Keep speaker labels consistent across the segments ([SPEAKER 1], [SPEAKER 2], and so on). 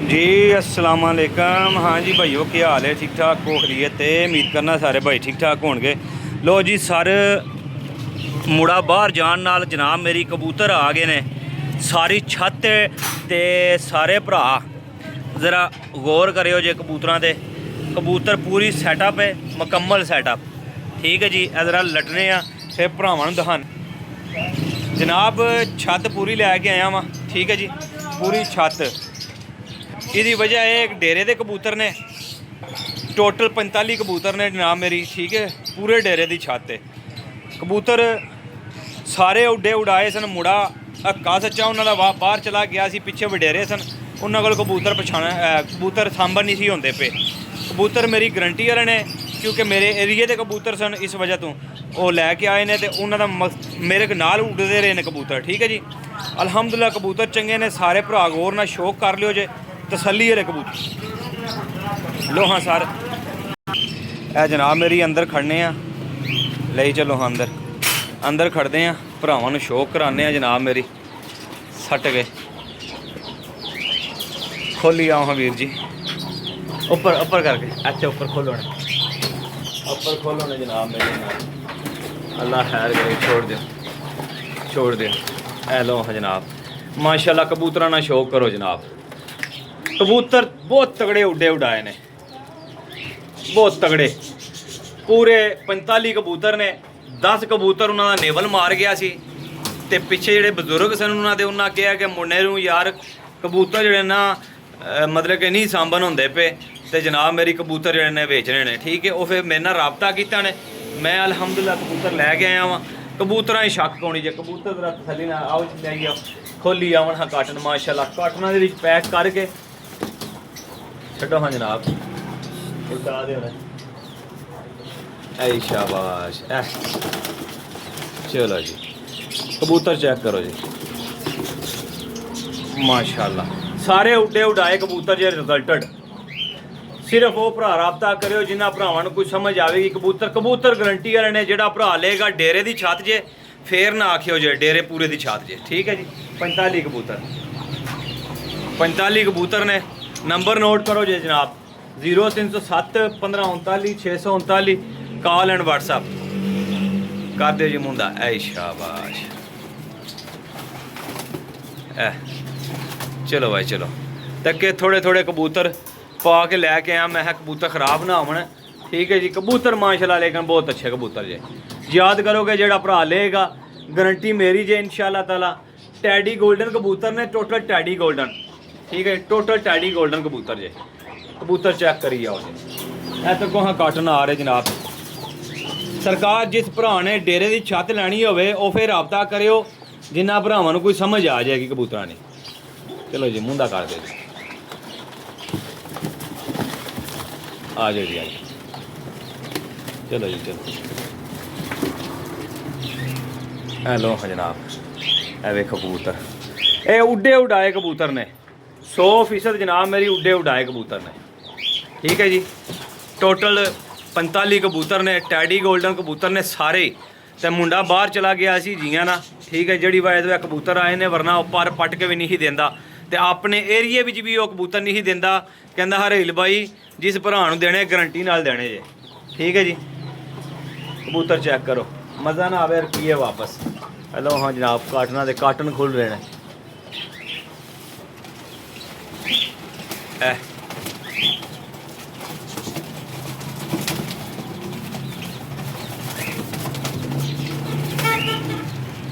[SPEAKER 1] जी अस्सलाम वालेकुम। हाँ जी भाईओ, क्या हाल है? ठीक ठाक हो? खैरियत है? उम्मीद करना सारे भाई ठीक ठाक होंगे। लो जी सर, मुड़ा बाहर जान नाल जनाब मेरी कबूतर आ गए ने सारी छत ते सारे भरा ज़रा गौर करो जे कबूतरां ते। कबूतर पूरी सैटअप है, मुकम्मल सैटअप। ठीक है जी, ज़रा लटने फिर भरावां नूं दिखाने जनाब। छत पूरी लैके आया वां, ठीक है जी, पूरी छत। इसकी वजह है एक डेरे के कबूतर ने, टोटल 45 कबूतर ने जनाब मेरी, ठीक है, पूरे डेरे की छत है। कबूतर सारे उड्डे उड़ाए सन। मुड़ा हक्का सच्चा उन्होंने बाहर चला गया सी, पिछे वडेरे सन, उन्होंने को कबूतर पछाना कबूतर सांभर नहीं सी होंदे पे। कबूतर मेरी गरंटी वाले ने, क्योंकि मेरे एरिए के कबूतर सन, इस वजह तो वो लैके आए ने, तो उन्होंने मेरे नाल उड़ते रहे ने कबूतर। ठीक है जी, अलहमदुलिल्लाह कबूतर चंगे ने। सारे भरा गौर ना शौक कर लियो जे, तसल्ली है कबूतर। लो हाँ सर, ए जनाब मेरी अंदर खड़ने ले चलो। हाँ अंदर अंदर खड़ते हैं, भरावां नूं शौक कराने जनाब मेरी। सट गए, खोली आओ हाँ वीर जी, ऊपर ऊपर करके, अच्छा ऊपर खोलो ने, ऊपर खोलो ने जनाब मेरे। अल्लाह खैर करे, छोड़ दो छोड़ दो। ए लो हाँ जनाब, माशाल्लाह कबूतरां ना शौक करो जनाब। कबूतर बहुत तगड़े उड्डे उड़ाए ने, बहुत तगड़े। पूरे 45 कबूतर ने। 10 कबूतर उन्होंने नेवल मार गया सी, ते पिछे ਜਿਹੜੇ बजुर्ग सन उन्होंने उन्हें कहा कि मुंडे नूं यार कबूतर ਜਿਹੜੇ ना मतलब कि नहीं सांभन होंदे पे, ते जनाब मेरी कबूतर ਜਿਹੜੇ ने बेचने ने। ठीक है, वो फिर मेरे नाल राबता किया ने, मैं अलहमदुलिल्लाह कबूतर लैके आया वां। कबूतरां ही शक होनी जे, कबूतर जरा तसल्ली नाल आओ ले आओ, खोली आवन हाँ काटन। माशाल्लाह काटना दे विच पैक करके छो हाँ जनाब, उल्टा दे ऐ शाबाश। चलो जी, कबूतर चेक करो जी, माशाल्लाह सारे उड्डे उड़ाए कबूतर जे रिजल्टड। सिर्फ वो भरा राबता करो जिन्होंने भरावां नूं कुछ समझ आएगी। कबूतर कबूतर गरंटी वाले ने, जोड़ा भरा लेगा डेरे की छत जे, फिर ना आखियो जे डेरे पूरे की छत जे। ठीक है जी, 45 कबूतर, 45 कबूतर ने। नंबर नोट करो जे जनाब, 0307 1539 639, कॉल एंड व्हाट्सअप कर दो जी मुंडा। ऐ शाबाश। चलो भाई चलो, तके थोड़े थोड़े कबूतर पा के लैके आया मैं, कबूतर ख़राब ना होवन। ठीक है जी, कबूतर माशाल्लाह लेकिन बहुत अच्छे कबूतर जे। याद करोगे जेड़ा भरा लेगा, गारंटी मेरी जे इंशाल्लाह ताला। टैडी गोल्डन कबूतर ने, टोटल टैडी गोल्डन। ठीक है, टोटल टैडी गोल्डन कबूतर जे। कबूतर चेक करी आओ जी, ऐ तो कोहा काटन आ रहे जनाब। सरकार जिस भरा ने डेरे की छत लैनी होवे, वो फिर राबता करो जिन्ना भरावां नूं कोई समझ आ जाएगी कबूतरां ने। चलो जी मुंडा कर दे जी, आ जाओ जी आ जाओ। चलो जी चलो, ए लो हाँ जनाब, ए वे कबूतर, ये उड्डे उड़ाए कबूतर ने, 100% जनाब मेरी उड्डे उड़ाए कबूतर ने। ठीक है जी, टोटल 45 कबूतर ने, टैडी गोल्डन कबूतर ने सारे। तो मुंडा बाहर चला गया सी जियां ना। ठीक है, जड़ी वजह कबूतर आए ने, वरना पर पट के भी नहीं देंदा, ते अपने एरिए विच भी वो कबूतर नहीं देंदा। कहंदा हरेल भाई जिस भरा नूं देने गारंटी नाल देने जे। ठीक है जी, कबूतर चेक करो, मज़ा ना आवे रुपये वापस। हेलो हाँ जनाब, काटना दे काटन खुल रहे हैं।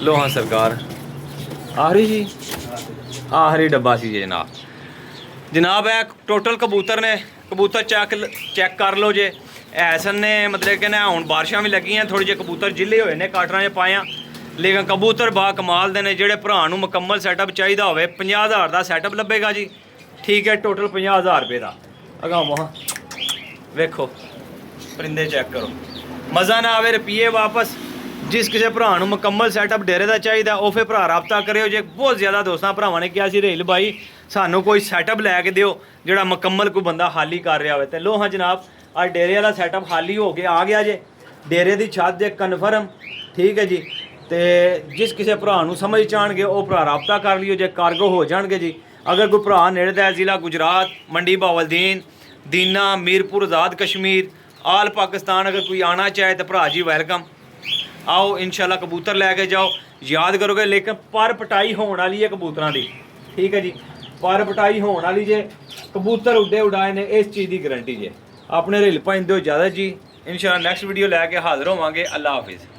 [SPEAKER 1] लो हाँ सरकार, आखिरी जी आखिरी डब्बा सी जी जनाब। जनाब है टोटल कबूतर ने, कबूतर चेक कर लो जे। ऐसन ने मतलब कि ना हुण बारिशां भी लगी हैं, थोड़े जे कबूतर जिले हुए ने काटरां च पाया, लेकिन कबूतर बा कमाल दे ने। जेड़े भरा नूं मुकम्मल सैटअप चाहिदा होवे, 50,000 का सैटअप लभेगा जी। ठीक है, टोटल 50,000 रुपये का। अगाओ हाँ वेखो परिंदे चेक करो, मज़ा ना आवे रुपये वापस। जिस किसी भरा नूं मुकम्मल सैटअप डेरे का चाहिए, वो फिर भरा राबता करो जे। बहुत ज़्यादा दोस्तों भरावां ने कहा सी रेल भाई सानू कोई सैटअप लैके दिओ जोड़ा मुकम्मल कोई बंदा हाली कर रहा हो। तो लो हाँ जनाब, आज डेरे वाला सैटअप हाली हो के आ गया जे, डेरे की छत जे कन्फर्म। ठीक है जी, तो जिस किसी भरा नूं समझ चाहणगे वो भरा राबता कर लियो जे, कार्गो हो जाएंगे जी। अगर कोई भरा नेड़े दा जिला गुजरात मंडी बावलदीन दीना मीरपुर आज़ाद कश्मीर आल पाकिस्तान अगर कोई आना चाहे तो भरा जी वेलकम। आओ इंशाल्लाह कबूतर लैके जाओ। याद करोगे लेकिन पर पटाई होने वाली है कबूतरों की, ठीक है जी, पर पटाई होने वाली जे, कबूतर उड्डे उड़ाए ने, इस चीज़ की गारंटी जे। अपने रिल भाई दो इजाज़त जी, इंशाल्लाह नैक्सट वीडियो लैके हाजिर होवांगे। अल्लाह हाफिज़।